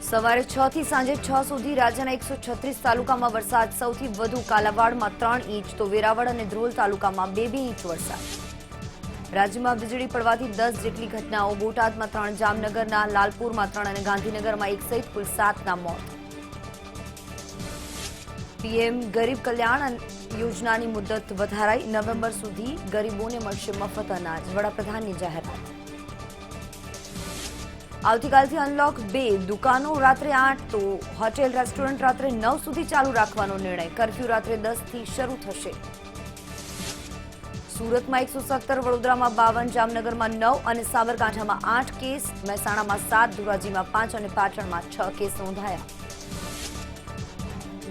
સવારે 6 થી સાંજે 6 સુધી રાજ્યના 136 તાલુકામાં વરસાદ, સૌથી વધુ કાલાવાડમાં 3 ઇંચ તો વેરાવળ અને ધ્રોલ તાલુકામાં 2 ઇંચ વરસાદ। રાજ્યમાં વીજળી પડવાથી 10 જેટલી ઘટનાઓ, બોટાદમાં 3, જામનગરના લાલપુરમાં 3 અને ગાંધીનગરમાં 1 સહિત કુલ 7ના મોત। પીએમ ગરીબ કલ્યાણ યોજનાની મુદત વધારાઈ, નવેમ્બર સુધી ગરીબોને મળશે મફત અનાજ, વડાપ્રધાનની જાહેરાત। આવતીકાલથી અનલોક 2, દુકાનો રાત્રે 8 તો હોટેલ રેસ્ટોરન્ટ રાત્રે 9 સુધી ચાલુ રાખવાનો નિર્ણય, કર્ફ્યુ રાત્રે 10 થી શરૂ થશે। સુરતમાં 117, વડોદરામાં 52, જામનગરમાં 9 અને સાબરકાંઠામાં 8 કેસ, મહેસાણામાં 7, ધોરાજીમાં 5 અને પાટણમાં 6 કેસ નોંધાયા।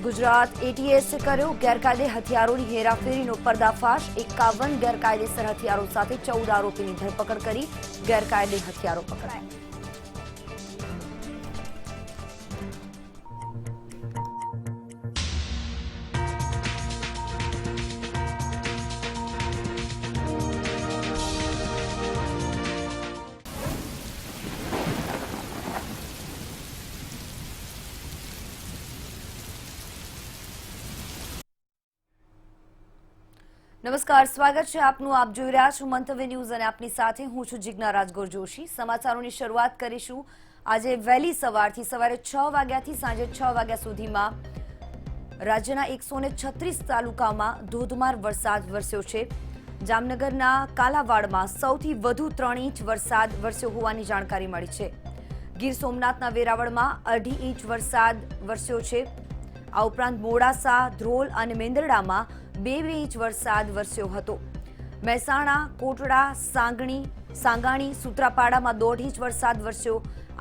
ગુજરાત એટીએસે કર્યો ગેરકાયદે હથિયારોની હેરાફેરીનો પર્દાફાશ, 51 ગેરકાયદેસર હથિયારો સાથે 14 આરોપીની ધરપકડ કરી, ગેરકાયદે હથિયારો પકડાયા। નમસ્કાર, સ્વાગત છે આપનું। આપ જોઈ રહ્યા છો મંતવ્ય ન્યૂઝ અને આપની સાથે હું છું જિજ્ઞા રાજગોર જોશી। સમાચારોની શરૂઆત કરીશું આજે વહેલી સવારથી। સવારે 6 વાગ્યાથી સાંજે 6 વાગ્યા સુધીમાં રાજ્યના 136 તાલુકામાં ધોધમાર વરસાદ વરસ્યો છે। જામનગરના કાલાવાડમાં સૌથી વધુ 3 ઇંચ વરસાદ વરસ્યો હોવાની જાણકારી મળી છે। ગીર સોમનાથના વેરાવળમાં 2.5 ઇંચ વરસાદ વરસ્યો છે। આ ઉપરાંત મોડાસા, ધ્રોલ અને મેંદરડામાં 2 ઇંચ વરસાદ વરસ્યો હતો। મહેસાણા, કોટડા, સાંગાણી, સૂત્રાપાડામાં 1.5 ઇંચ વરસાદ વરસ્યો।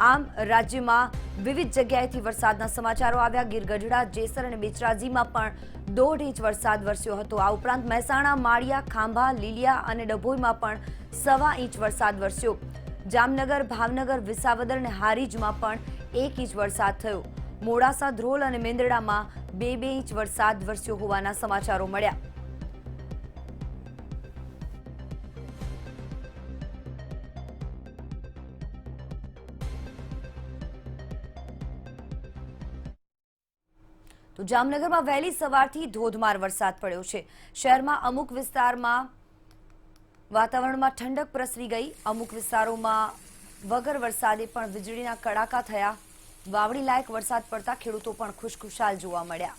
આમ રાજ્યમાં વિવિધ જગ્યાએથી વરસાદના સમાચારો આવ્યા। ગીર ગઢડા, જેસર અને બેચરાજીમાં પણ 1.5 ઇંચ વરસાદ વરસ્યો હતો। આ ઉપરાંત મહેસાણા, માળિયા, ખાંભા, લીલિયા અને ડભોઈમાં પણ 1.25 ઇંચ વરસાદ વરસ્યો। જામનગર, ભાવનગર, વિસાવદર અને હારીજમાં પણ 1 ઇંચ વરસાદ થયો। મોડાસા, ધ્રોલ અને મેંદરડામાં 2 ઇંચ વરસાદ વરસ્યો હોવાના સમાચારો મળ્યા। તો જામનગરમાં વહેલી સવારથી ધોધમાર વરસાદ પડ્યો છે। શહેરમાં અમુક વિસ્તારમાં વાતાવરણમાં ઠંડક પ્રસરી ગઈ। અમુક વિસ્તારોમાં વગર વરસાદે પણ વીજળીના કડાકા થયા। વાવણી લાયક વરસાદ પડતા ખેડૂતો પણ ખુશખુશાલ જોવા મળ્યા।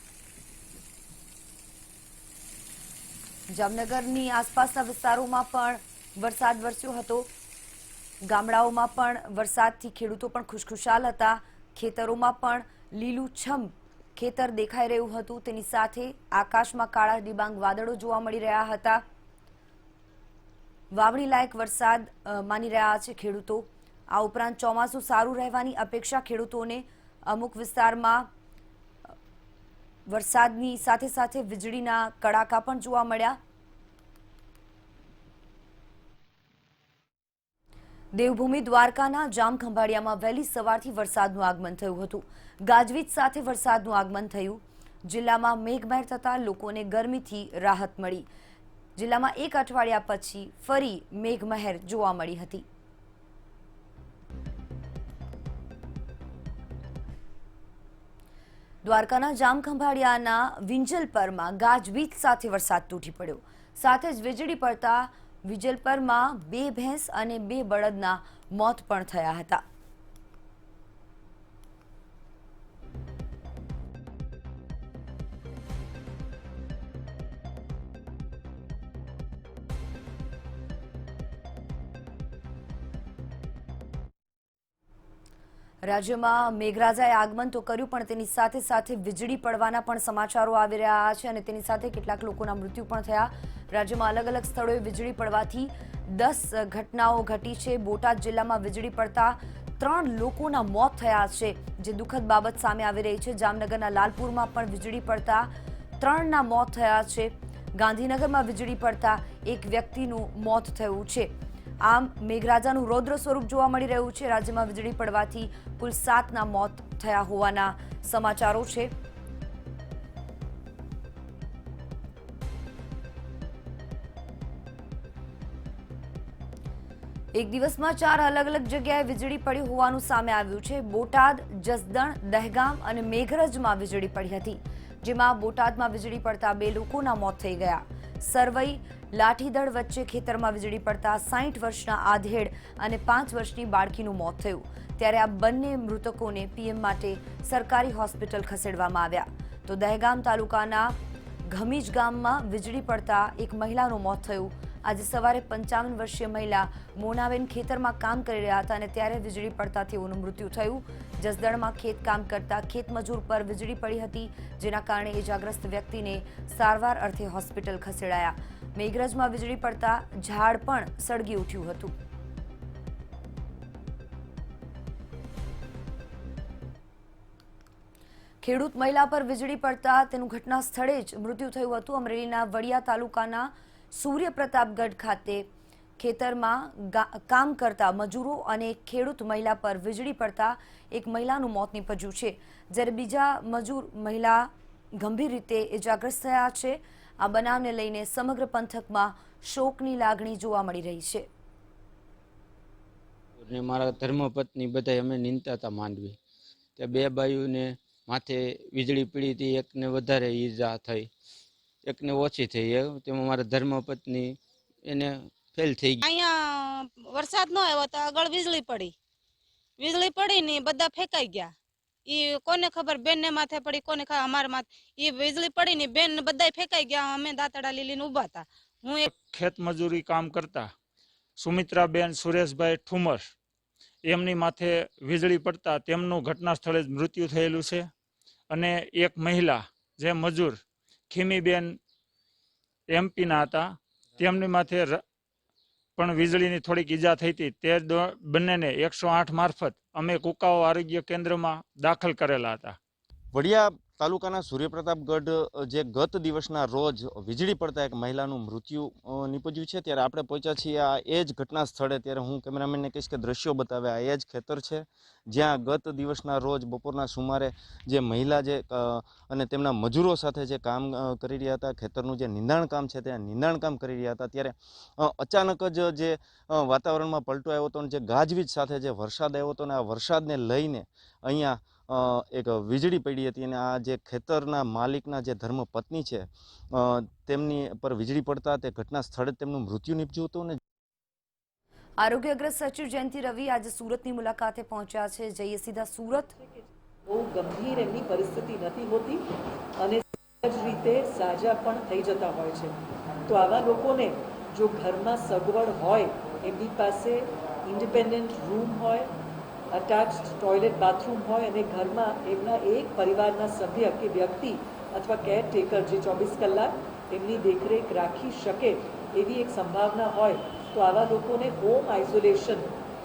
જામનગરની આસપાસના વિસ્તારોમાં પણ વરસાદ વરસ્યો હતો। ગામડાઓમાં પણ વરસાદથી ખેડૂતો પણ ખુશખુશાલ હતા। ખેતરોમાં પણ લીલુંછમ ખેતર દેખાઈ રહ્યું હતું। તેની સાથે આકાશમાં કાળા ડિબાંગ વાદળો જોવા મળી રહ્યા હતા। વાવણી લાયક વરસાદ માની રહ્યા છે ખેડૂતો। આ ઉપરાંત ચોમાસું સારું રહેવાની અપેક્ષા ખેડૂતોને। અમુક વિસ્તારમાં વરસાદની સાથે સાથે વીજળીના કડાકા પણ જોવા મળ્યા। દેવભૂમિ દ્વારકાના જામખંભાળિયામાં વહેલી સવારથી વરસાદનું આગમન થયું હતું। ગાજવીજ સાથે વરસાદનું આગમન થયું। જિલ્લામાં મેઘમહેર થતાં લોકોને ગરમીથી રાહત મળી। જિલ્લામાં 1 અઠવાડિયા પછી ફરી મેઘમહેર જોવા મળી હતી। દ્વારકાના જામખંભાળિયાના વિંજલપરમાં ગાજવીજ સાથે વરસાદ તૂટી પડ્યો। સાથે જ વીજળી પડતા વિંજલપરમાં 2 ભેંસ અને 2 બળદના મોત પણ થયા હતા। રાજ્યમાં મેઘરાજાએ આગમન તો કર્યું પણ તેની સાથે સાથે વીજળી પડવાના પણ સમાચારો આવી રહ્યા છે અને તેની સાથે કેટલાક લોકોના મૃત્યુ પણ થયા। રાજ્યમાં અલગ અલગ સ્થળોએ વીજળી પડવાથી 10 ઘટનાઓ ઘટી છે। બોટાદ જિલ્લામાં વીજળી પડતા 3 લોકોના મોત થયા છે, જે દુઃખદ બાબત સામે આવી રહી છે। જામનગરના લાલપુરમાં પણ વીજળી પડતા 3ના મોત થયા છે। ગાંધીનગરમાં વીજળી પડતા 1 વ્યક્તિનું મોત થયું છે। આમ મેઘરાજાનું રૌદ્ર સ્વરૂપ જોવા મળી રહ્યું છે। રાજ્યમાં વીજળી પડવાથી કુલ 7ના મોત થયા હોવાના સમાચારો છે। એક દિવસમાં 4 અલગ અલગ જગ્યાએ વીજળી પડી હોવાનું સામે આવ્યું છે। બોટાદ, જસદણ, દહેગામ અને મેઘરજમાં વીજળી પડી હતી, જેમાં બોટાદમાં વીજળી પડતા 2 લોકોના મોત થઈ ગયા। સરવઈ લાઠીદળ વચ્ચે ખેતરમાં વીજળી પડતા 60 વર્ષના આધેડ અને 5 વર્ષની બાળકીનું મોત થયું, ત્યારે આ બંને મૃતકોને પીએમ માટે સરકારી હોસ્પિટલ ખસેડવામાં આવ્યા। તો દહેગામ તાલુકાના ઘમીજ ગામમાં વીજળી પડતા એક મહિલાનું મોત થયું। આજે સવારે 55 વર્ષીય મહિલા મોનાબેન ખેતરમાં કામ કરી રહ્યા હતા અને ત્યારે વીજળી પડતા તેઓનું મૃત્યુ થયું। જસદણમાં ખેત કામ કરતા ખેતમજૂર પર વીજળી પડી હતી, જેના કારણે ઇજાગ્રસ્ત વ્યક્તિને સારવાર અર્થે હોસ્પિટલ ખસેડાયા। મેઘરજમાં વીજળી પડતા ઝાડ પણ સળગી ઉઠ્યું હતું। ખેડૂત મહિલા પર વીજળી પડતા તેનું ઘટના સ્થળે જ મૃત્યુ થયું હતું। અમરેલીના વડિયા તાલુકાના સૂર્યપ્રતાપગઢ ખાતે ખેતરમાં કામ કરતા મજૂરો અને ખેડૂત મહિલા પર વીજળી પડતા એક મહિલાનું મોત નીપજ્યું છે, જ્યારે બીજા મજૂર મહિલા ગંભીર રીતે ઇજાગ્રસ્ત થયા છે। આ બનાવને લઈને સમગ્ર પંથકમાં શોકની લાગણી જોવા મળી રહી છે। મારા ધર્મપત્ની બધા અમે નિંદતા હતા માંડવી, તે 2 બાયુને માથે વીજળી પડી હતી, એકને વધારે ઈજા થઈ, એકને ઓછી થઈ। તેમાં મારા ધર્મપત્ની એને ફેલ થઈ ગઈ। અહીંયા વરસાદ ન આવ્યો તો આગળ વીજળી પડી ને બધા ફેંકાઈ ગયા। ઈ કોને ખબર બેન ને માથે પડી, કોને ખબર અમારા માથે, ઈ વીજળી પડી ને બેન ને બધા ફેંકાઈ ગયા। અમે દાંતડા લીલીને ઉભા હતા। હું એક ખેત મજૂરી કામ કરતા સુમિત્રાબેન સુરેશભાઈ ઠુમર, એમની માથે વીજળી પડતા તેમનું ઘટના સ્થળે જ મૃત્યુ થયેલું છે। અને એક મહિલા જે મજૂર ખીમીબેન એમપીના હતા, તેમની માથે પણ વીજળીની થોડીક ઈજા થઈ હતી। તે બંનેને 108 મારફત અમે કુકાઓ આરોગ્ય કેન્દ્રમાં દાખલ કરેલા હતા। વડિયા તાલુકાના સૂર્યપ્રતાપગઢ જે ગત દિવસના રોજ વીજળી પડતા એક મહિલાનું મૃત્યુ નીપજ્યું છે, ત્યારે આપણે પહોંચ્યા છીએ આ એ જ ઘટના સ્થળે। ત્યારે હું કેમેરામેનને કહીશ કે દ્રશ્યો બતાવે। આ એ જ ખેતર છે જ્યાં ગત દિવસના રોજ બપોરના સુમારે જે મહિલા અને તેમના મજૂરો સાથે જે કામ કરી રહ્યા હતા, ખેતરનું જે નિંદાણ કામ છે ત્યાં નિંદાણ કામ કરી રહ્યા હતા, ત્યારે અચાનક જ જે વાતાવરણમાં પલટો આવ્યો હતો અને જે ગાજવીજ સાથે જે વરસાદ આવ્યો હતો, અને આ વરસાદને લઈને અહીંયા એક વીજળી પડી હતી, અને આ જે ખેતરના માલિકના જે ધર્મપત્ની છે તેમની પર વીજળી પડતા તે ઘટના સ્થળે તેમનું મૃત્યુ નીપજ્યું હતું। અને આરોગ્ય અગ્ર સચિવ જયંતિ રવિ આજે સુરતની મુલાકાતે પહોંચ્યા છે। જઈએ સીધા સુરત। બહુ ગંભીર એમની પરિસ્થિતિ નથી હોતી અને સહજ રીતે સાજા પણ થઈ જતા હોય છે। તો આવા લોકોને જો ઘરમાં સગવડ હોય, એમની પાસે ઇન્ડિપેન્ડન્ટ રૂમ હોય, અટેચ્ડ ટોયલેટ બાથરૂમ હોય અને ઘરમાં એમના એક પરિવારના સભ્ય કે વ્યક્તિ અથવા કેરટેકર જે 24 કલાક એમની દેખરેખ રાખી શકે એવી એક સંભાવના હોય, તો આવા લોકોને હોમ આઇસોલેશન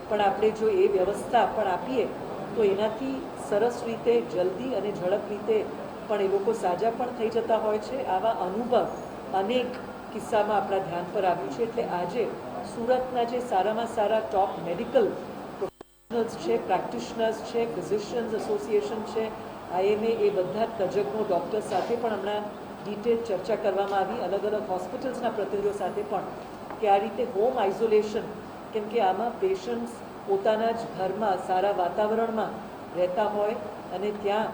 પણ આપણે જો એ વ્યવસ્થા પણ આપીએ તો એનાથી સરસ રીતે જલ્દી અને ઝડપ રીતે પણ એ લોકો સાજા પણ થઈ જતા હોય છે। આવા અનુભવ અનેક કિસ્સામાં આપણા ધ્યાન પર આવ્યું છે। એટલે આજે સુરતના જે સારામાં સારા ટોપ મેડિકલ છે, પ્રેક્ટિશનર્સ છે, ફિઝિશિયન્સ એસોસિએશન છે, IMA, એ બધા તજજ્ઞો ડૉક્ટર સાથે પણ હમણાં ડિટેલ ચર્ચા કરવામાં આવી, અલગ અલગ હોસ્પિટલ્સના પ્રતિનિધિઓ સાથે પણ, કે આ રીતે હોમ આઇસોલેશન, કેમ કે આમાં પેશન્ટ્સ પોતાના જ ઘરમાં સારા વાતાવરણમાં રહેતા હોય અને ત્યાં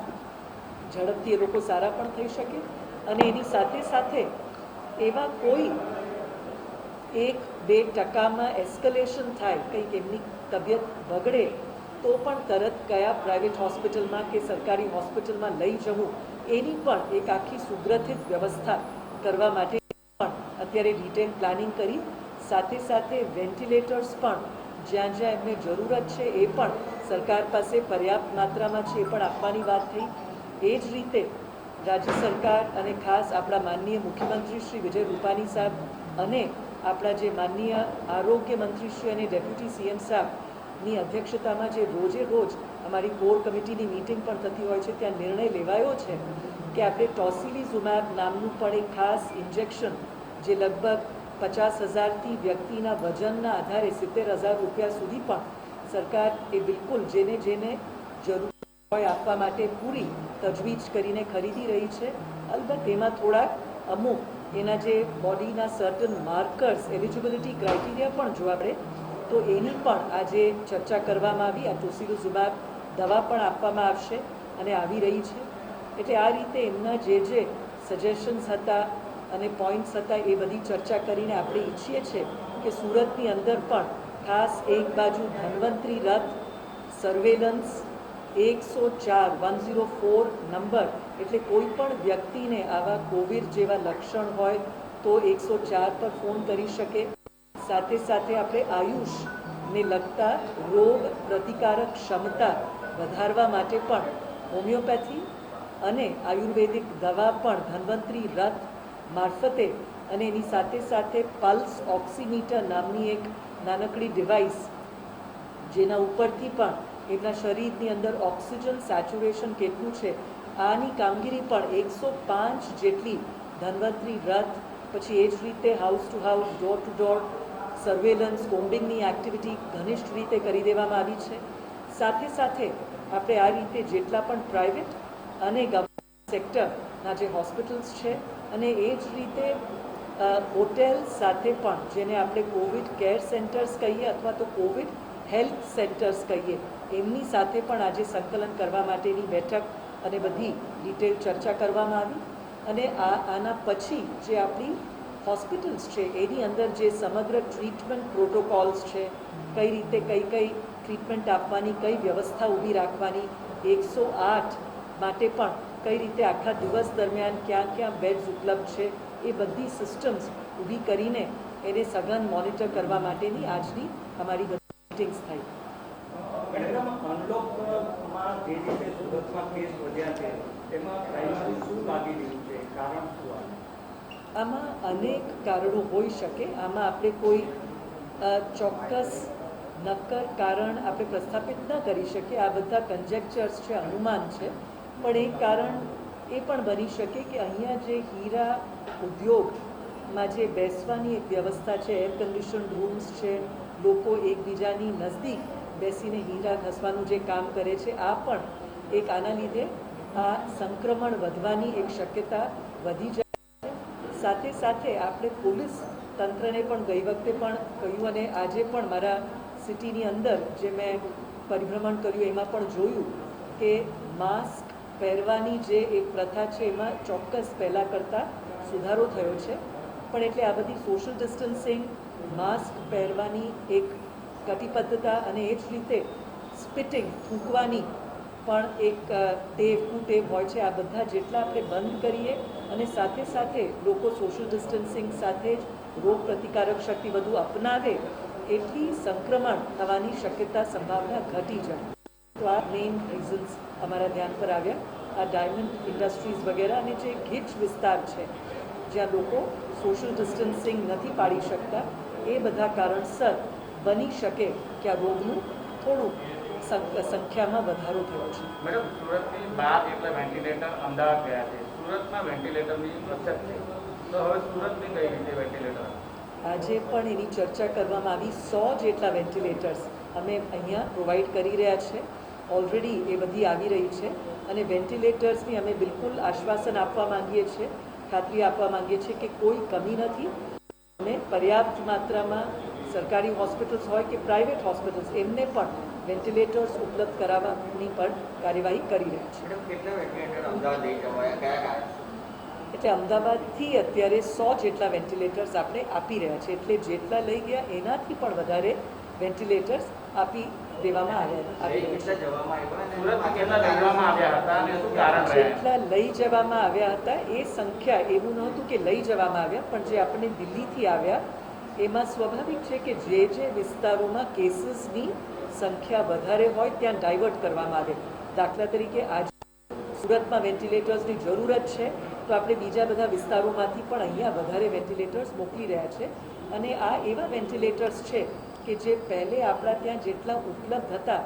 ઝડપથી એ લોકો સારા પણ થઈ શકે, અને એની સાથે સાથે એવા કોઈ 1-2% એસ્કેલેશન થાય, કંઈક એમની તબિયત બગડે તો પણ તરત કયા પ્રાઇવેટ હોસ્પિટલમાં કે સરકારી હોસ્પિટલમાં લઈ જવું, એની પણ એક આખી સુગ્રથિત વ્યવસ્થા કરવા માટે પણ અત્યારે ડિટેલ પ્લાનિંગ કરી, સાથે સાથે વેન્ટિલેટર્સ પણ જ્યાં જ્યાં એમને જરૂરત છે એ પણ સરકાર પાસે પર્યાપ્ત માત્રામાં છે એ પણ આપવાની વાત થઈ। એ જ રીતે રાજ્ય સરકાર અને ખાસ આપણા માનનીય મુખ્યમંત્રી શ્રી વિજય રૂપાણી સાહેબ અને આપણા જે માનનીય આરોગ્ય મંત્રી શ્રી અને ડેપ્યુટી CM સાહેબની અધ્યક્ષતામાં જે રોજે રોજ અમારી કોર કમિટીની મિટિંગ પણ થતી હોય છે, ત્યાં નિર્ણય લેવાયો છે કે આપણે ટોસિલિઝુમેબ નામનું પણ એક ખાસ ઇન્જેક્શન જે લગભગ 50,000થી વ્યક્તિના વજનના આધારે 70,000 રૂપિયા સુધી પણ સરકાર એ બિલકુલ જેને જરૂર હોય આપવા માટે પૂરી તજવીજ કરીને ખરીદી રહી છે। અલબત્ત એમાં થોડાક અમુક એના જે બોડીના સર્ટન માર્કર્સ, એલિજિબિલિટી ક્રાઇટેરિયા પણ જો આપણે તો એની પણ આજે ચર્ચા કરવામાં આવી. આ ટોસિલિઝુમેબ દવા પણ આપવામાં આવશે અને આવી રહી છે. એટલે આ રીતે એમના જે સજેશન્સ હતા અને પોઈન્ટ્સ હતા એ બધી ચર્ચા કરીને આપણે ઈચ્છીએ છીએ કે સુરતની અંદર પણ ખાસ એક બાજુ ધન્વંતરી રથ સર્વેલન્સ 104 નંબર, એટલે કોઈ પણ વ્યક્તિને આવા કોવિડ જેવા લક્ષણ હોય તો 104 પર ફોન કરી શકે. સાથે સાથે આપણે આયુષને લગતા રોગ પ્રતિકારક ક્ષમતા વધારવા માટે પણ હોમિયોપેથી અને આયુર્વેદિક દવા પણ ધન્વંતરી રથ મારફતે અને એની સાથે સાથે પલ્સ ઓક્સીમીટર નામની એક નાનકડી ડિવાઇસ જેના ઉપરથી પણ એમના શરીરની અંદર ઓક્સિજન સેચ્યુરેશન કેટલું છે આની કામગીરી પણ 105 જેટલી ધન્વંતરી રથ, પછી એ જ રીતે house to house door to door surveillance કોમ્બિંગની એક્ટિવિટી ઘનિષ્ઠ રીતે કરી દેવામાં આવી છે. સાથે સાથે આપણે આ રીતે જેટલા પણ પ્રાઇવેટ અને ગવર્મેન્ટ સેક્ટરના જે હોસ્પિટલ્સ છે અને એ જ રીતે હોટેલ સાથે પણ જેને આપણે કોવિડ કેર સેન્ટર્સ કહીએ અથવા તો કોવિડ હેલ્થ સેન્ટર્સ કહીએ એમની સાથે પણ આજે સંકલન કરવા માટેની બેઠક અને બધી ડિટેલ ચર્ચા કરવામાં આવી. અને આના પછી જે આપણી હોસ્પિટલ્સ છે એની અંદર જે સમગ્ર ટ્રીટમેન્ટ પ્રોટોકોલ્સ છે, કઈ રીતે કઈ ટ્રીટમેન્ટ આપવાની, કઈ વ્યવસ્થા ઊભી રાખવાની, 108 માટે પણ કઈ રીતે આખા દિવસ દરમિયાન ક્યાં ક્યાં બેડ્સ ઉપલબ્ધ છે એ બધી સિસ્ટમ્સ ઊભી કરીને એને સઘન મોનિટર કરવા માટેની આજની અમારી બધી મિટિંગ્સ થઈ. મેડમ, અનલોકમાં જે રીતે સુરતમાં કેસ વધ્યા છે એમાં પ્રાઇમરી શું લાગી રહ્યું છે, કારણ શું? આમાં અનેક કારણો હોઈ શકે. આમાં આપણે કોઈ ચોક્કસ નક્કર કારણ આપણે પ્રસ્થાપિત ન કરી શકીએ. આ બધા કન્જેક્ચર્સ છે, અનુમાન છે. પણ એક કારણ એ પણ બની શકે કે અહીંયા જે હીરા ઉદ્યોગમાં જે બેસવાની એક વ્યવસ્થા છે, એર કન્ડિશન રૂમ્સ છે, લોકો એકબીજાની નજદીક બેસીને હીરા ઘસવાનું જે કામ કરે છે, આ પણ એક આના લીધે આ સંક્રમણ વધવાની એક શક્યતા વધી જાય. સાથે સાથે આપણે પોલીસ તંત્રને પણ ગઈ વખતે પણ કહ્યું અને આજે પણ મારા સિટીની અંદર જે મેં પરિભ્રમણ કર્યું એમાં પણ જોયું કે માસ્ક પહેરવાની જે એક પ્રથા છે એમાં ચોક્કસ પહેલાં કરતાં સુધારો થયો છે. પણ એટલે આ બધી સોશિયલ ડિસ્ટન્સિંગ, માસ્ક પહેરવાની એક કટિબદ્ધતા અને એ જ રીતે સ્પિટિંગ થૂંકવાની પણ એક ટેવ હોય છે. આ બધા જેટલા આપણે બંધ કરીએ અને સાથે સાથે લોકો સોશિયલ ડિસ્ટન્સિંગ સાથે જ રોગ પ્રતિકારક શક્તિ વધુ અપનાવે એટલી સંક્રમણ થવાની શક્યતા સંભાવના ઘટી જાય. તો આ મેઇન રીઝન્સ અમારા ધ્યાન પર આવ્યા. આ ડાયમંડ ઇન્ડસ્ટ્રીઝ વગેરે અને જે ગીચ વિસ્તાર છે જ્યાં લોકો સોશિયલ ડિસ્ટન્સિંગ નથી પાડી શકતા, એ બધા કારણસર બની શકે કે આ રોગનું થોડું સંખ્યામાં વધારો થયો છે. મેડમ, સુરતની 12 જેટલા વેન્ટિલેટર અમદાવાદ ગયા છે. સુરતમાં વેન્ટિલેટરની અછત છે, તો હવે સુરતની કઈ રીતે વેન્ટિલેટર? આજે પણ એની ચર્ચા કરવામાં આવી. 100 જેટલા વેન્ટિલેટર્સ અમે અહીંયા પ્રોવાઈડ કરી રહ્યા છે. ઓલરેડી એ બધી આવી રહી છે અને વેન્ટિલેટર્સની અમે બિલકુલ આશ્વાસન આપવા માંગીએ છીએ, ખાતરી આપવા માંગીએ છીએ કે કોઈ કમી નથી. અમે પર્યાપ્ત માત્રામાં સરકારી હોસ્પિટલ્સ હોય કે પ્રાઇવેટ હોસ્પિટલ્સ એમને પણ વેન્ટિલેટર્સ ઉપલબ્ધ કરાવવાની પણ કાર્યવાહી કરી રહ્યા છે. એટલે અમદાવાદથી અત્યારે 100 જેટલા વેન્ટિલેટર્સ આપણે આપી રહ્યા છે. એટલે જેટલા લઈ ગયા એનાથી પણ વધારે વેન્ટિલેટર્સ આપી દેવામાં આવ્યા. જેટલા લઈ જવામાં આવ્યા હતા એ સંખ્યા એવું નહોતું કે લઈ જવામાં આવ્યા, પણ જે આપણે દિલ્હીથી આવ્યા એમાં સ્વાભાવિક છે કે જે વિસ્તારોમાં કેસીસની સંખ્યા વધારે હોય ત્યાં ડાયવર્ટ કરવામાં આવે. દાખલા તરીકે આજે સુરતમાં વેન્ટિલેટર્સની જરૂરત છે તો આપણે બીજા બધા વિસ્તારોમાંથી પણ અહીંયા વધારે વેન્ટિલેટર્સ મોકલી રહ્યા છે. અને આ એવા વેન્ટિલેટર્સ છે કે જે પહેલે આપણા ત્યાં જેટલા ઉપલબ્ધ હતા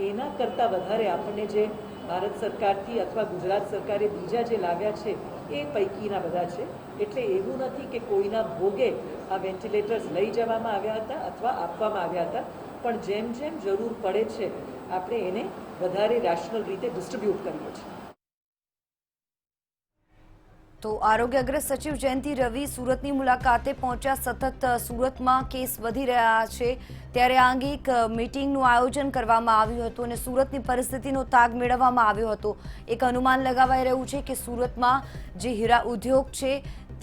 એના કરતાં વધારે આપણને જે ભારત સરકારથી અથવા ગુજરાત સરકારે બીજા જે લાવ્યા છે એ પૈકીના બધા છે. એટલે એવું નથી કે કોઈના ભોગે આ વેન્ટિલેટર્સ લઈ જવામાં આવ્યા હતા અથવા આપવામાં આવ્યા હતા, પણ જેમ જેમ જરૂર પડે છે આપણે એને વધારે રેશનલ રીતે ડિસ્ટ્રીબ્યુટ કરીએ છીએ. તો આરોગ્ય અગ્ર સચિવ જયંતિ રવિ સુરતની મુલાકાતે પહોંચ્યા. સતત સુરતમાં કેસ વધી રહ્યા છે ત્યારે આ અંગે એક મીટિંગનું આયોજન કરવામાં આવ્યું હતું અને સુરતની પરિસ્થિતિનો તાગ મેળવવામાં આવ્યો હતો. એક અનુમાન લગાવાઈ રહ્યું છે કે સુરતમાં જે હીરા ઉદ્યોગ છે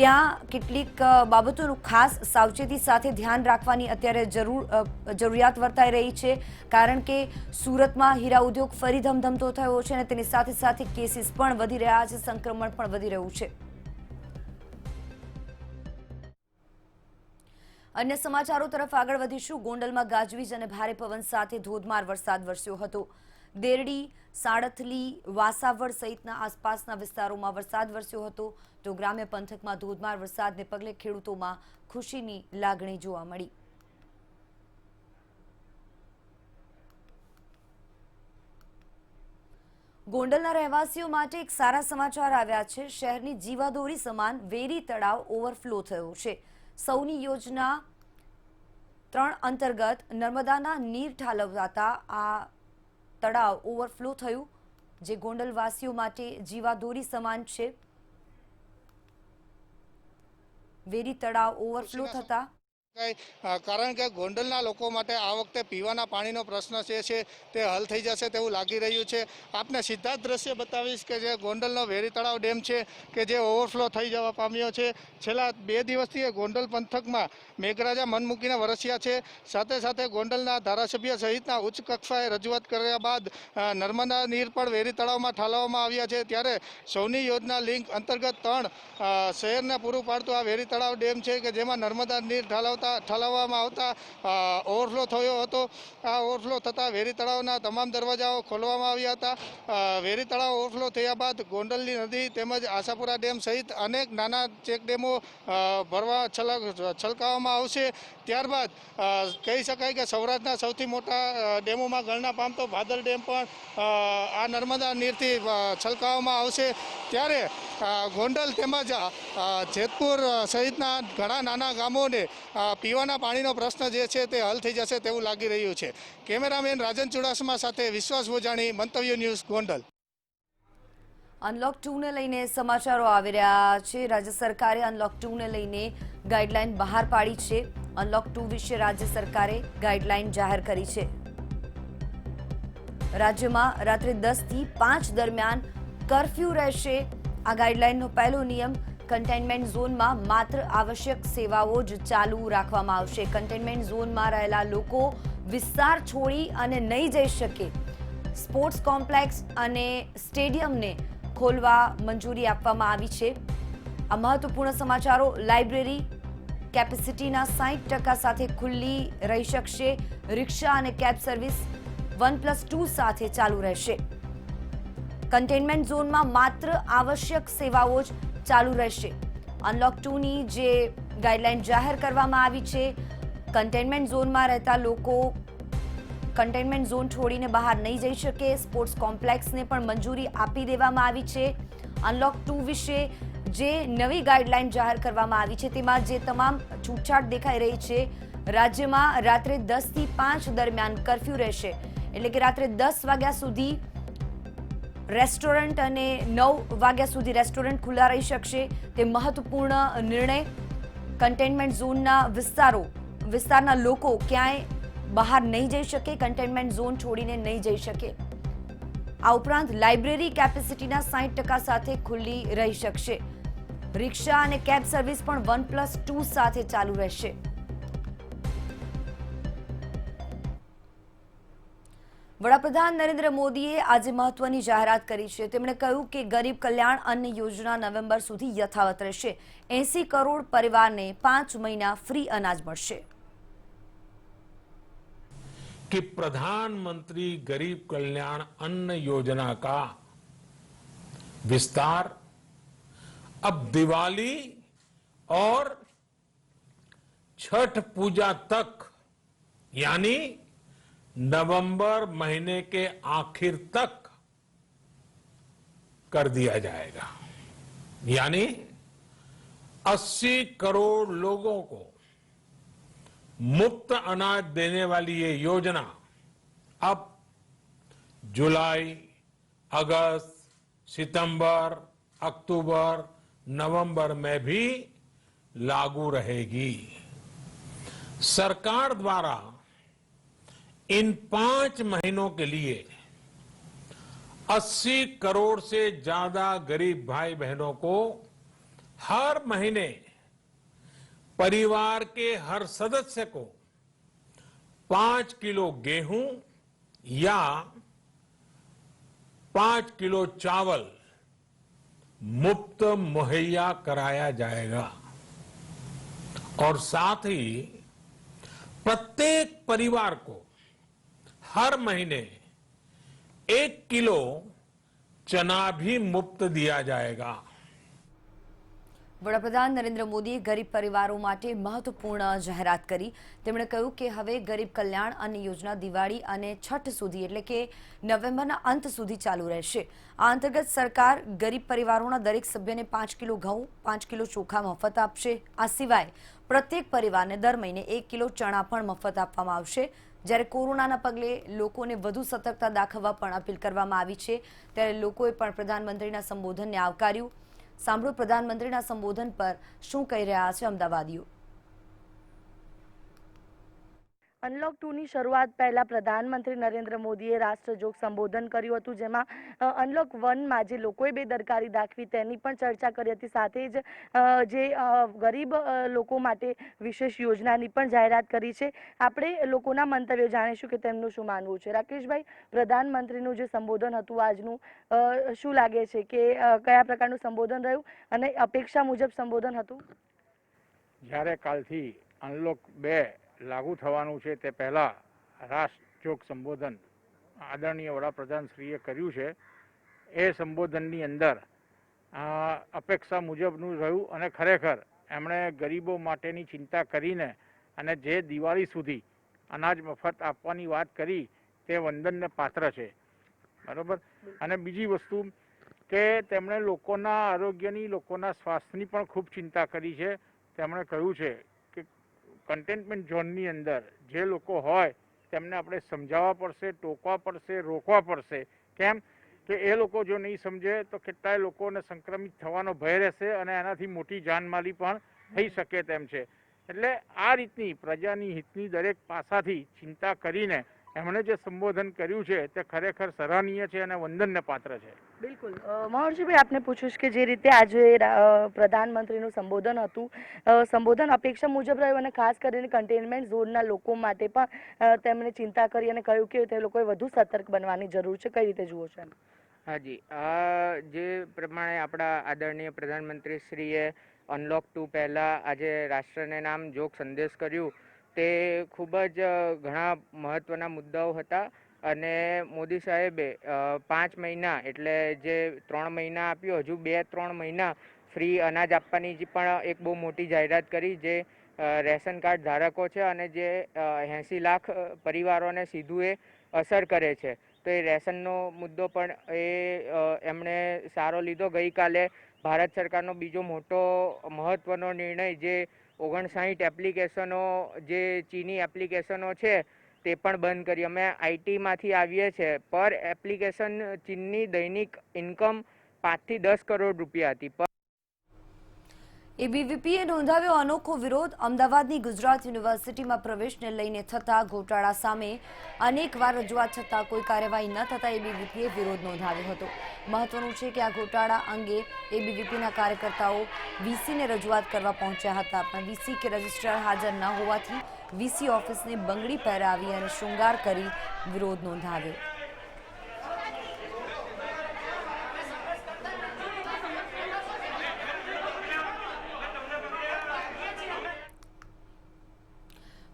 ત્યાં કેટલીક બાબતોનું ખાસ સાવચેતી સાથે ધ્યાન રાખવાની અત્યારે જરૂરિયાત વર્તાઈ રહી છે, કારણ કે સુરતમાં હીરા ઉદ્યોગ ફરી ધમધમતો થયો છે અને તેની સાથે સાથે કેસીસ પણ વધી રહ્યા છે, સંક્રમણ પણ વધી રહ્યું છે. અન્ય સમાચારો તરફ આગળ વધીશું. ગોંડલમાં ગાજવીજ અને ભારે પવન સાથે ધોધમાર વરસાદ વરસ્યો હતો. દેરડી, સાડથલી, વાસાવડ સહિતના આસપાસના વિસ્તારોમાં વરસાદ વરસ્યો હતો તો ગ્રામ્ય પંથકમાં ધોધમાર વરસાદને પગલે ખેડૂતોમાં ખુશીની લાગણી જોવા મળી. ગોંડલના રહેવાસીઓ માટે એક સારા સમાચાર આવ્યા છે. શહેરની જીવાદોરી સમાન વેરી તળાવ ઓવરફ્લો થયો છે. સૌની યોજના 3 અંતર્ગત નર્મદાના નીર ઠાલવતા આ તળાવ ઓવરફ્લો થયું, જે ગોંડલવાસીઓ માટે જીવાદોરી સમાન છે. વેરી તળાવ ઓવરફ્લો થતા કારણ કે ગોંડલના લોકો માટે આ વખતે પીવાના પાણીનો પ્રશ્ન છે તે હલ થઈ જશે તેવું લાગી રહ્યું છે. આપને સીધા જ દ્રશ્ય બતાવીશ કે જે ગોંડલનો વેરી તળાવ ડેમ છે કે જે ઓવરફ્લો થઈ જવા પામ્યો છે. છેલ્લા 2 દિવસથી ગોંડલ પંથકમાં મેઘરાજા મન મૂકીને વરસ્યા છે. સાથે સાથે ગોંડલના ધારાસભ્ય સહિતના ઉચ્ચ કક્ષાએ રજૂઆત કર્યા બાદ નર્મદા નીર પણ વેરી તળાવમાં ઠાલવવામાં આવ્યા છે. ત્યારે સૌની યોજના લિંક અંતર્ગત 3 શહેરને પૂરું પાડતું આ વેરી તળાવ ડેમ છે કે જેમાં નર્મદા નીર ઠાલવવામાં આવતા ઓવરફ્લો થયો હતો. આ ઓવરફ્લો થતાં વેરી તળાવના તમામ દરવાજાઓ ખોલવામાં આવ્યા હતા. વેરી તળાવ ઓવરફ્લો થયા બાદ ગોંડલની નદી તેમજ આશાપુરા ડેમ સહિત અનેક નાના ચેક ડેમો ભરવા છલકાવવામાં આવશે. ત્યારબાદ કહી શકાય કે સૌરાષ્ટ્રના સૌથી મોટા ડેમોમાં ગણના પામતો ભાદર ડેમ પણ આ નર્મદા નીરથી છલકાવવામાં આવશે. ત્યારે ગોંડલ તેમજ જેતપુર સહિતના ઘણા નાના ગામોને પીવાના પાણીનો પ્રશ્ન જે છે તે હલ થઈ જશે તેવું લાગી રહ્યું છે. કેમેરામેન રાજન ચુડાસમા સાથે વિશ્વાસ ભોજાણી, મંતવ્ય ન્યૂઝ, ગોંડલ. અનલોક 2 ને લઈને સમાચારો આવી રહ્યા છે. રાજ્ય સરકારે અનલોક 2 ને લઈને ગાઈડલાઈન બહાર પાડી છે. અનલોક 2 વિશે રાજ્ય સરકારે ગાઈડલાઈન જાહેર કરી છે. રાજ્યમાં રાત્રે 10 થી 5 દરમિયાન કર્ફ્યુ રહેશે. આ ગાઈડલાઈનનો પહેલો નિયમ કન્ટેનમેન્ટ ઝોનમાં માત્ર આવશ્યક સેવાઓ જ ચાલુ રાખવામાં આવશે. કન્ટેનમેન્ટ ઝોનમાં રહેલા લોકો વિસ્તાર છોડી અને નહીં જઈ શકે. સ્પોર્ટ્સ કોમ્પ્લેક્સ અને સ્ટેડિયમને ખોલવા મંજૂરી આપવામાં આવી છે. આ મહત્વપૂર્ણ સમાચારો. લાઇબ્રેરી કેપેસિટીના 60% સાથે ખુલ્લી રહી શકશે. રિક્ષા અને કેબ સર્વિસ 1+2 સાથે ચાલુ રહેશે. કન્ટેનમેન્ટ ઝોનમાં માત્ર આવશ્યક સેવાઓ જ ચાલુ રહેશે. અનલોક 2ની જે ગાઈડલાઈન જાહેર કરવામાં આવી છે, કન્ટેનમેન્ટ ઝોનમાં રહેતા લોકો કન્ટેનમેન્ટ ઝોન છોડીને બહાર નહીં જઈ શકે. સ્પોર્ટ્સ કોમ્પ્લેક્સને પણ મંજૂરી આપી દેવામાં આવી છે. અનલોક 2 વિશે જે નવી ગાઈડલાઈન જાહેર કરવામાં આવી છે તેમાં જે તમામ છૂટછાટ દેખાઈ રહી છે, રાજ્યમાં રાત્રે 10 થી 5 દરમિયાન કર્ફ્યુ રહેશે. એટલે કે રાત્રે 10 વાગ્યા સુધી રેસ્ટોરન્ટ અને 9 વાગ્યા સુધી રેસ્ટોરન્ટ ખુલ્લા રહી શકશે. તે મહત્વપૂર્ણ નિર્ણય. કન્ટેનમેન્ટ ઝોનના વિસ્તારના લોકો ક્યાંય બહાર નહીં જઈ શકે, કન્ટેનમેન્ટ ઝોન છોડીને નહીં જઈ શકે. આ ઉપરાંત લાઇબ્રેરી કેપેસિટીના 60% સાથે ખુલ્લી રહી શકશે. રિક્ષા અને કેબ સર્વિસ પણ 1+2 સાથે ચાલુ રહેશે. વડાપ્રધાન નરેન્દ્ર મોદીએ આજે મહત્વની જાહેરાત કરી છે. તેમણે કહ્યું કે ગરીબ કલ્યાણ અન્ન યોજના નવેમ્બર સુધી યથાવત રહેશે. 80 કરોડ પરિવારને 5 મહિના ફ્રી અનાજ મળશે. कि प्रधानमंत्री गरीब कल्याण अन्न योजना का विस्तार अब दिवाली और छठ पूजा तक यानी नवंबर महीने के आखिर तक कर दिया जाएगा. यानी 80 करोड़ लोगों को मुफ्त अनाज देने वाली ये योजना अब जुलाई, अगस्त, सितंबर, अक्टूबर, नवंबर में भी लागू रहेगी। सरकार द्वारा इन 5 महीनों के लिए 80 करोड़ से ज्यादा गरीब भाई बहनों को हर महीने परिवार के हर सदस्य को 5 किलो गेहूं या 5 किलो चावल मुफ्त मुहैया कराया जाएगा और साथ ही प्रत्येक परिवार को हर महीने 1 किलो चना भी मुफ्त दिया जाएगा। વડાપ્રધાન નરેન્દ્ર મોદીએ ગરીબ પરિવારો માટે મહત્વપૂર્ણ જાહેરાત કરી. તેમણે કહ્યું કે હવે ગરીબ કલ્યાણ અન્ન યોજના દિવાળી અને છઠ સુધી એટલે કે નવેમ્બરના અંત સુધી ચાલુ રહેશે. આ અંતર્ગત સરકાર ગરીબ પરિવારોના દરેક સભ્યને 5 કિલો ઘઉં 5 કિલો ચોખા મફત આપશે. આ સિવાય પ્રત્યેક પરિવારને દર મહિને 1 કિલો ચણા પણ મફત આપવામાં આવશે. જ્યારે કોરોનાના પગલે લોકોને વધુ સતર્કતા દાખવવા પણ અપીલ કરવામાં આવી છે ત્યારે લોકોએ પણ પ્રધાનમંત્રીના સંબોધનને આવકાર્યું. સાંભળો પ્રધાનમંત્રીના સંબોધન પર શું કહી રહ્યા છે અમદાવાદીઓ. અનલોક 2ની શરૂઆત પહેલા પ્રધાનમંત્રી નરેન્દ્ર મોદીએ રાષ્ટ્રજોગ સંબોધન કર્યું હતું, જેમાં અનલોક 1માં જે લોકોએ બેદરકારી દાખવી તેની પણ ચર્ચા કરી હતી. સાથે જ જે ગરીબ લોકો માટે વિશેષ યોજનાની પણ જાહેરાત કરી છે. આપણે લોકોના મંતવ્યો જાણીશું કે તેમનું શું માનવું છે. રાકેશભાઈ, પ્રધાનમંત્રીનું જે સંબોધન હતું આજનું, શું લાગે છે કે કયા પ્રકારનું સંબોધન રહ્યું અને અપેક્ષા મુજબ સંબોધન હતું? જ્યારે કાલથી અનલોક 2 લાગુ થવાનું છે તે પહેલાં રાષ્ટ્રજોગ સંબોધન આદરણીય વડાપ્રધાનશ્રીએ કર્યું છે. એ સંબોધનની અંદર અપેક્ષા મુજબનું રહ્યું અને ખરેખર એમણે ગરીબો માટેની ચિંતા કરીને અને જે દિવાળી સુધી અનાજ મફત આપવાની વાત કરી તે વંદનને પાત્ર છે. બરાબર. અને બીજી વસ્તુ કે તેમણે લોકોના આરોગ્યની, લોકોના સ્વાસ્થ્યની પણ ખૂબ ચિંતા કરી છે. તેમણે કહ્યું છે કે કન્ટેનમેન્ટ ઝોનની અંદર જે લોકો હોય તેમને આપણે સમજાવવા પડશે, ટોકવા પડશે, રોકવા પડશે. કેમ કે એ લોકો જો નહીં સમજે તો કેટલાય લોકોને સંક્રમિત થવાનો ભય રહેશે અને એનાથી મોટી જાનમાલી પણ થઈ શકે તેમ છે. એટલે આ રીતની પ્રજાની હિતની દરેક પાસાથી ચિંતા કરીને એમણે જે સંબોધન કર્યું છે તે ખરેખર સરાહનીય છે અને વંદનને પાત્ર છે. બિલકુલ. મહર્ષિભાઈ, આપને પૂછું કે જે રીતે આજે પ્રધાનમંત્રીનું સંબોધન હતું, સંબોધન અપેક્ષા મુજબ રહ્યું અને ખાસ કરીને કન્ટેનમેન્ટ ઝોનના લોકો માટે પણ તેમણે ચિંતા કરી અને કહ્યું કે તે લોકોએ વધુ સતર્ક બનવાની જરૂર છે. કઈ રીતે જુઓ છો? હાજી, આ જે પ્રમાણે આપણા આદરણીય પ્રધાનમંત્રીશ્રીએ અનલોક 2 પહેલાં આજે રાષ્ટ્રને નામ જોગ સંદેશ કર્યું તે ખૂબ જ ઘણા મહત્ત્વના મુદ્દાઓ હતા. અને મોદી સાહેબે 5 મહિના એટલે જે 3 મહિના આપ્યો, હજુ 2-3 મહિના ફ્રી અનાજ આપવાની પણ એક બહુ મોટી જાહેરાત કરી, જે રેશન કાર્ડ ધારકો છે અને જે 80 લાખ પરિવારોને સીધું એ અસર કરે છે. તો એ રેશનનો મુદ્દો પણ એમણે સારો લીધો. ગઈકાલે ભારત સરકારનો બીજો મોટો મહત્ત્વનો નિર્ણય, જે 59 એપ્લિકેશનો જે ચીની એપ્લિકેશનો છે તે પણ બંધ કરી. અમે આઈટીમાંથી આવીએ છીએ. પર એપ્લિકેશન ચીનની દૈનિક ઇન્કમ 5 થી 10 કરોડ રૂપિયા હતી. એબીવીપીએ નોંધાવ્યો અનોખો વિરોધ. અમદાવાદની ગુજરાત યુનિવર્સિટીમાં પ્રવેશને લઈને થતા ગોટાળા સામે અનેકવાર રજૂઆત છતાં કોઈ કાર્યવાહી ન થતાં એબીવીપીએ વિરોધ નોંધાવ્યો હતો. મહત્વનું છે કે આ ગોટાળા અંગે એબીવીપીના કાર્યકર્તાઓ વીસીને રજૂઆત કરવા પહોંચ્યા હતા, પણ વીસી કે રજિસ્ટ્રાર હાજર ન હોવાથી વીસી ઓફિસને બંગડી પહેરાવી અને શૃંગાર કરી વિરોધ નોંધાવ્યો.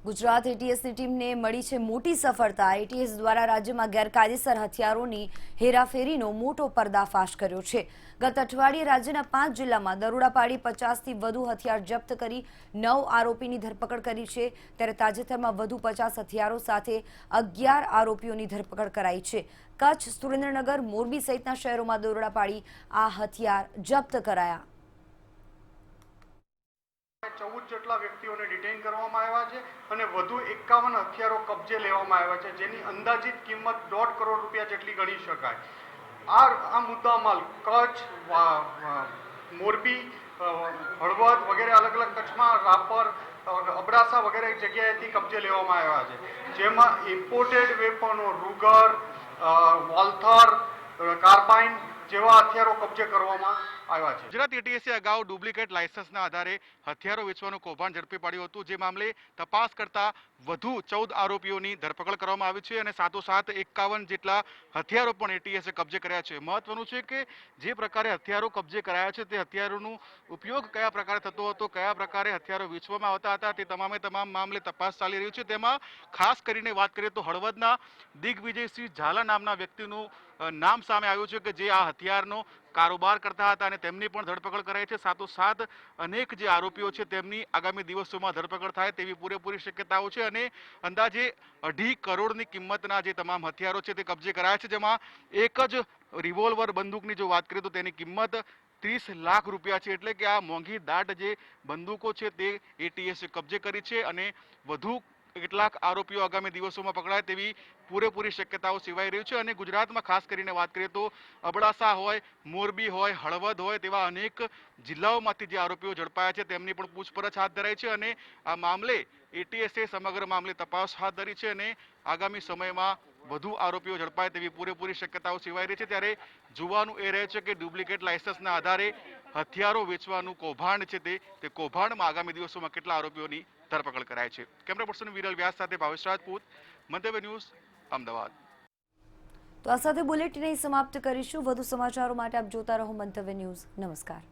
ગુજરાત એટીએસની ટીમને મળી છે મોટી સફળતા. એટીએસ દ્વારા રાજ્યમાં ગેરકાયદેસર હથિયારોની હેરાફેરીનો મોટો પર્દાફાશ કર્યો છે. ગત અઠવાડિયે રાજ્યના 5 જિલ્લામાં દરોડા પાડી 50થી વધુ હથિયાર જપ્ત કરી 9 આરોપીની ધરપકડ કરી છે. ત્યારે તાજેતરમાં વધુ 50 હથિયારો સાથે 11 આરોપીઓની ધરપકડ કરાઈ છે. કચ્છ, સુરેન્દ્રનગર, મોરબી સહિતના શહેરોમાં દરોડા પાડી આ હથિયાર જપ્ત કરાયા. 14 જેટલા વ્યક્તિઓને ડિટેઇન કરવામાં આવ્યા છે અને વધુ 51 હથિયારો કબજે લેવામાં આવ્યા છે, જેની અંદાજિત કિંમત 1.5 કરોડ રૂપિયા જેટલી ગણી શકાય. આ મુદ્દામાલ કચ્છ, મોરબી, હળવદ વગેરે અલગ અલગ કચ્છમાં રાપર, અબડાસા વગેરે જગ્યાએથી કબજે લેવામાં આવ્યા છે, જેમાં ઇમ્પોર્ટેડ વેપનો, રૂગર, વોલ્થર, કાર્બાઇન જેવા હથિયારો કબજે કરવામાં આવ્યા છે. ગુજરાત એટીએસે અગાઉ ડુપ્લિકેટ લાયસન્સના આધારે હથિયારો વેચવાનું કૌભાંડ ઝડપી પાડ્યું હતું, જે મામલે તપાસ કરતા વધુ 14 આરોપીઓની ધરપકડ કરવામાં આવી છે અને સાથોસાથ 51 જેટલા હથિયારો પણ એટીએસે કબજે કર્યા છે. મહત્વનું છે કે જે પ્રકારે હથિયારો કબજે કરાયા છે તે હથિયારોનો ઉપયોગ કયા પ્રકારે થતો હતો, કયા પ્રકારે હથિયારો વેચવામાં આવતા હતા, તે તમામ મામલે તપાસ ચાલી રહી છે. તેમાં ખાસ કરીને વાત કરીએ તો હળવદના દિગ્વિજયસિંહ ઝાલા નામના વ્યક્તિનું નામ સામે આવ્યું છે કે જે આ હથિયારનો કારોબાર કરતા હતા અને તેમની પણ ધરપકડ કરાઈ છે. સાથોસાથ અનેક જે આરોપીઓ છે તેમની આગામી દિવસોમાં ધરપકડ થાય તેવી પૂરેપૂરી શક્યતાઓ છે અને અંદાજે 2.5 કરોડની કિંમતના જે તમામ હથિયારો છે તે કબજે કરાયા છે, જેમાં એક જ રિવોલ્વર બંદૂકની જો વાત કરીએ તો તેની કિંમત 30 લાખ રૂપિયા છે. એટલે કે આ મોંઘી દાટ જે બંદૂકો છે તે એટીએસે કબજે કરી છે અને વધુ કેટલાક આરોપીઓ આગામી દિવસોમાં પકડાય તેવી પૂરેપૂરી શક્યતાઓ સેવાઈ રહી છે. અને ગુજરાતમાં ખાસ કરીને વાત કરીએ તો અબડાસા હોય, મોરબી હોય, હળવદ હોય તેવા અનેક જિલ્લાઓમાંથી જે આરોપીઓ ઝડપાયા છે તેમની પણ પૂછપરછ હાથ ધરાઈ છે અને આ મામલે એટીએસે સમગ્ર મામલે તપાસ હાથ ધરી છે અને આગામી સમયમાં વધુ આરોપીઓ ઝડપાય તેવી પૂરેપૂરી શક્યતાઓ સેવાઈ રહી છે. ત્યારે જોવાનું એ રહે છે કે ડુપ્લિકેટ લાયસન્સના આધારે હથિયારો વેચવાનું કૌભાંડ છે તે કૌભાંડમાં આગામી દિવસોમાં કેટલા આરોપીઓની ધરપકડ કરાય છે. કેમેરા પર્સન વિરલ વ્યાસ સાથે ભાવેશ રાજપૂત, મંતવ્ય ન્યૂઝ, અમદાવાદ. તો આ સાથે બુલેટિન અહીં સમાપ્ત કરીશું. વધુ સમાચારો માટે આપ જોતા રહો મંતવ્ય ન્યૂઝ. નમસ્કાર.